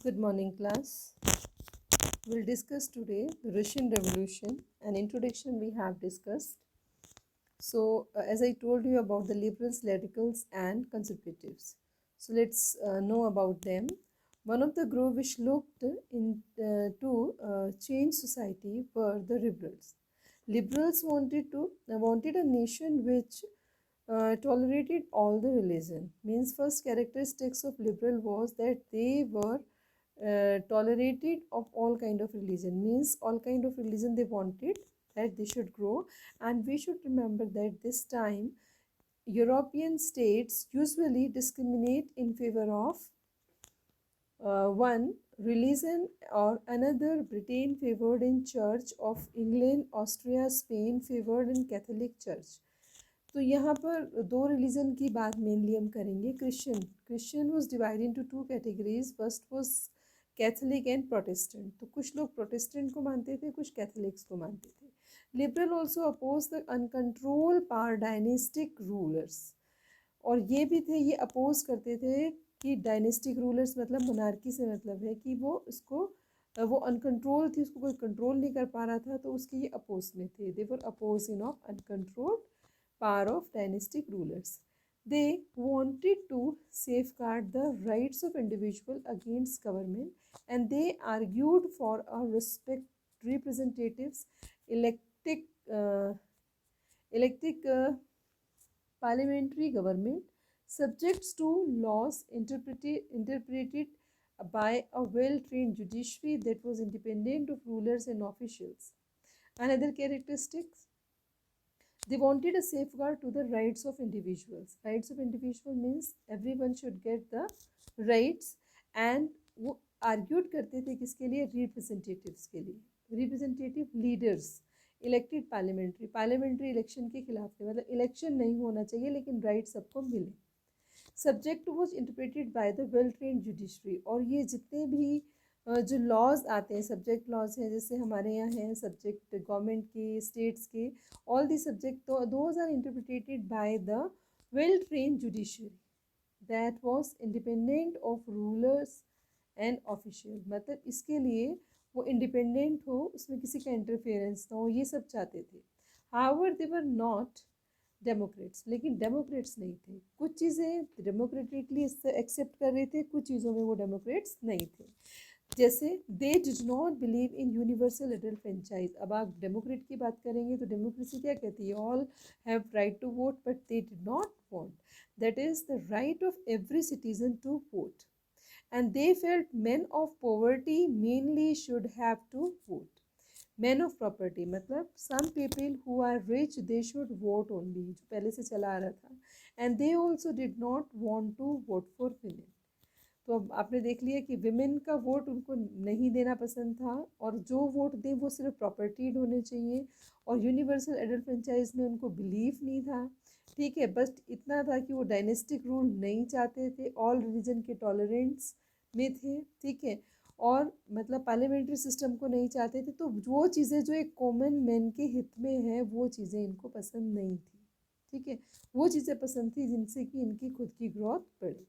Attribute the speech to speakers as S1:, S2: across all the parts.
S1: Good morning, class. We'll discuss today the Russian Revolution. An introduction we have discussed. So, as I told you about the liberals, radicals, and conservatives. So, let's know about them. One of the group which looked to change society were the liberals. Liberals wanted a nation which tolerated all the religion. Means first characteristics of liberal was that they were tolerated of all kind of religion. Means all kind of religion they wanted that they should grow, and we should remember that this time European states usually discriminate in favor of one religion or another. Britain favored in Church of England, Austria, Spain favored in Catholic Church. तो यहाँ पर दो religion की बात mainly हम करेंगे. Christian was divide into two categories. First was Catholic and Protestant. तो कुछ लोग प्रोटेस्टेंट को मानते थे, कुछ कैथलिक्स को मानते थे. Liberal also oppose the uncontrol power dynastic rulers. और ये भी थे, ये अपोज करते थे कि डायनेस्टिक रूलर्स मतलब मोनार्की से मतलब है कि वो अनकंट्रोल थी, उसको कोई कंट्रोल नहीं कर पा रहा था, तो उसके ये अपोज में थे. They were opposing of uncontrolled power of dynastic rulers. They wanted to safeguard the rights of individual against government, and they argued for a respect representatives elected uh, elected parliamentary government subjects to laws interpreted by a well-trained judiciary that was independent of rulers and officials. Another characteristics, they wanted a safeguard to the rights of individuals. Rights of individual means everyone should get the rights, and वो argued करते थे किसके लिए? Representatives के लिए. Representative leaders elected parliamentary election के खिलाफ थे. मतलब इलेक्शन नहीं होना चाहिए लेकिन राइट सबको मिले. Subject was interpreted by the well trained judiciary. और ये जितने भी जो लॉज आते हैं, सब्जेक्ट लॉज हैं, जैसे हमारे यहाँ हैं सब्जेक्ट गवर्नमेंट के, स्टेट्स के, all the subject those are interpretated by the well train judiciary that was independent of rulers and official. मतलब इसके लिए वो इंडिपेंडेंट हो, उसमें किसी का इंटरफेरेंस ना हो, ये सब चाहते थे. However they were not Democrats. लेकिन डेमोक्रेट्स नहीं थे. कुछ चीज़ें डेमोक्रेटिकली एक्सेप्ट कर रहे थे, कुछ चीज़ों में वो डेमोक्रेट्स नहीं थे. जैसे दे did not believe in universal adult franchise. अब आप डेमोक्रेट की बात करेंगे तो डेमोक्रेसी क्या कहती है? All have right to vote, but they did not want. That is the right of every citizen to vote. And they felt men of poverty mainly should have to vote. Man of property मतलब some people who are rich they should vote only, जो पहले से चला आ रहा था. And they also did not want to vote for women. तो अब आपने देख लिया कि विमेन का वोट उनको नहीं देना पसंद था, और जो वोट दें वो सिर्फ प्रॉपर्टीड होने चाहिए. और यूनिवर्सल एडल्ट फ्रेंचाइज में उनको बिलीव नहीं था. ठीक है, बस इतना था कि वो डायनेस्टिक रूल नहीं चाहते थे, ऑल रिलीजन के टॉलरेंस में थे. ठीक है, और मतलब पार्लियामेंट्री सिस्टम को नहीं चाहते थे. तो वो चीज़ें जो एक कॉमन मैन के हित में है वो चीज़ें इनको पसंद नहीं थी. ठीक है, वो चीज़ें पसंद थी जिनसे कि इनकी खुद की ग्रोथ बढ़े.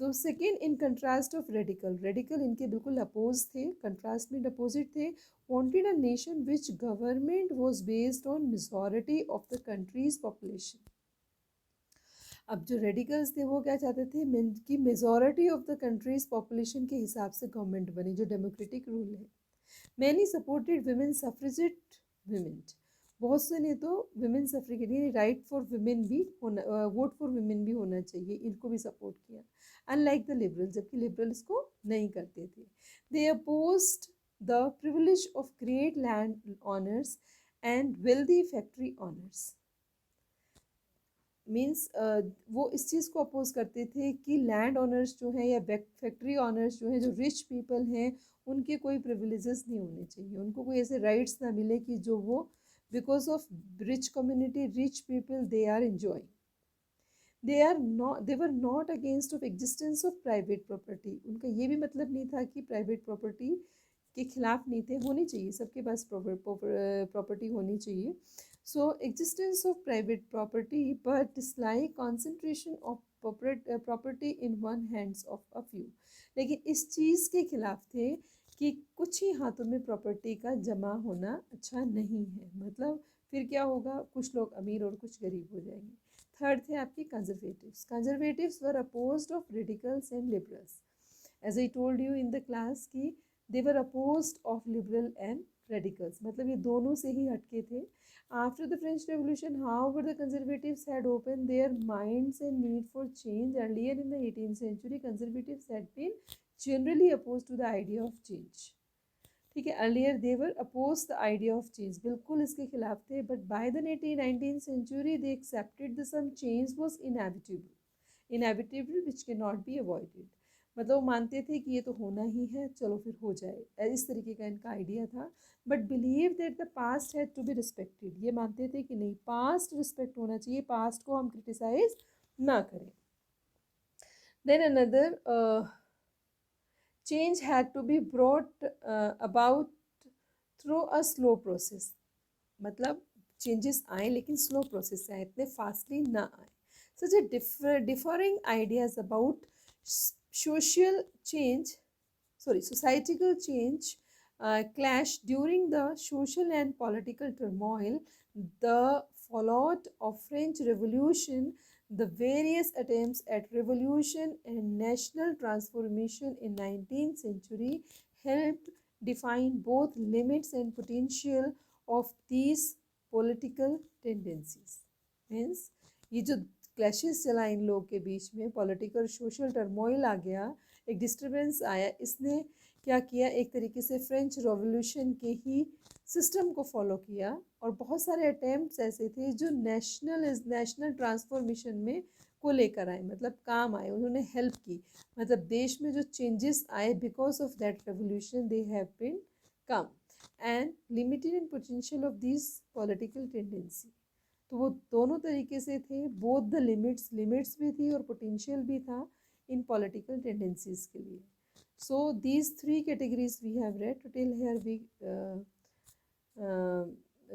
S1: तो second, in contrast of radical इनके बिल्कुल अपोज थे, कंट्रास्ट में अपोजिट थे. Wanted a nation which government was based on majority of the country's population. अब जो रेडिकल्स थे वो क्या चाहते थे कि majority of the country's population के हिसाब से गवर्नमेंट बने, जो डेमोक्रेटिक रूल है. Many supported women suffragette women. बहुत से ने तो विमेन सफ्रेजेट यानी राइट फॉर विमेन भी होना, वोट फॉर विमेन भी होना चाहिए, इनको भी सपोर्ट किया. अनलाइक द लिबरल, जबकि लिबरल्स को नहीं करते थे. They opposed the privilege of great land owners and wealthy factory owners. Means वो इस चीज़ को अपोज करते थे कि लैंड ऑनर्स जो हैं या फैक्ट्री ऑनर्स जो हैं, जो रिच पीपल हैं, उनके कोई प्रिविलेजेस नहीं होने चाहिए, उनको कोई ऐसे राइट्स ना मिले कि जो वो because of rich community, rich people they are enjoying. They were not against of existence of private property. उनका ये भी मतलब नहीं था कि प्राइवेट प्रॉपर्टी के खिलाफ नहीं थे, होनी चाहिए, सबके पास प्रॉपर्टी होनी चाहिए. So existence of private property but dislike concentration of property in one hands of a few. लेकिन इस चीज़ के खिलाफ थे कि कुछ ही हाथों में प्रॉपर्टी का जमा होना अच्छा नहीं है, मतलब फिर क्या होगा, कुछ लोग अमीर और कुछ गरीब हो जाएंगे। थर्ड थे आपके conservatives. Conservatives were opposed of radicals and liberals. As I told you in the class कि they were opposed of liberal and radicals, मतलब ये दोनों से ही हटके थे। After the French Revolution, however, the conservatives had opened their minds and need for change. Earlier in the 18th century, conservatives had been generally opposed to the idea of change. ठीक है, earlier they were oppose the idea of change, बिल्कुल इसके खिलाफ थे, but by the 19th century they accepted the some change was inevitable which cannot be avoided। मतलब वो मानते थे कि ये तो होना ही है, चलो फिर हो जाए, इस तरीके का इनका आइडिया था। But believe that the past had to be respected, ये मानते थे कि नहीं, पास्ट रिस्पेक्ट होना चाहिए, पास्ट को हम क्रिटिसाइज ना करें। Then another change had to be brought about through a slow process, मतलब चेंजेस आए लेकिन स्लो प्रोसेस से आए, इतने फास्टली ना आए। Such a differing ideas about social change societal change clash during the social and political turmoil, the fallout of French Revolution, the various attempts at revolution and national transformation in 19th century helped define both limits and potential of these political tendencies। Means ये जो clashes चला इन लोगों के बीच में, political social turmoil आ गया, एक disturbance आया, इसने क्या किया, एक तरीके से फ्रेंच रेवोल्यूशन के ही सिस्टम को फॉलो किया। और बहुत सारे अटैम्प्ट्स ऐसे थे जो नेशनल ट्रांसफॉर्मेशन में को लेकर आए, मतलब काम आए, उन्होंने हेल्प की, मतलब देश में जो चेंजेस आए because of that revolution they have been come and limited in potential of this political tendency. तो वो दोनों तरीके से थे, बोथ द लिमिट्स भी थी और पोटेंशियल भी था इन पॉलिटिकल टेंडेंसीज के लिए। So these three categories we have read. Till here we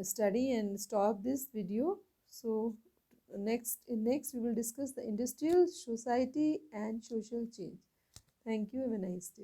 S1: study and stop this video. So next we will discuss the industrial society and social change. Thank you. Have a nice day.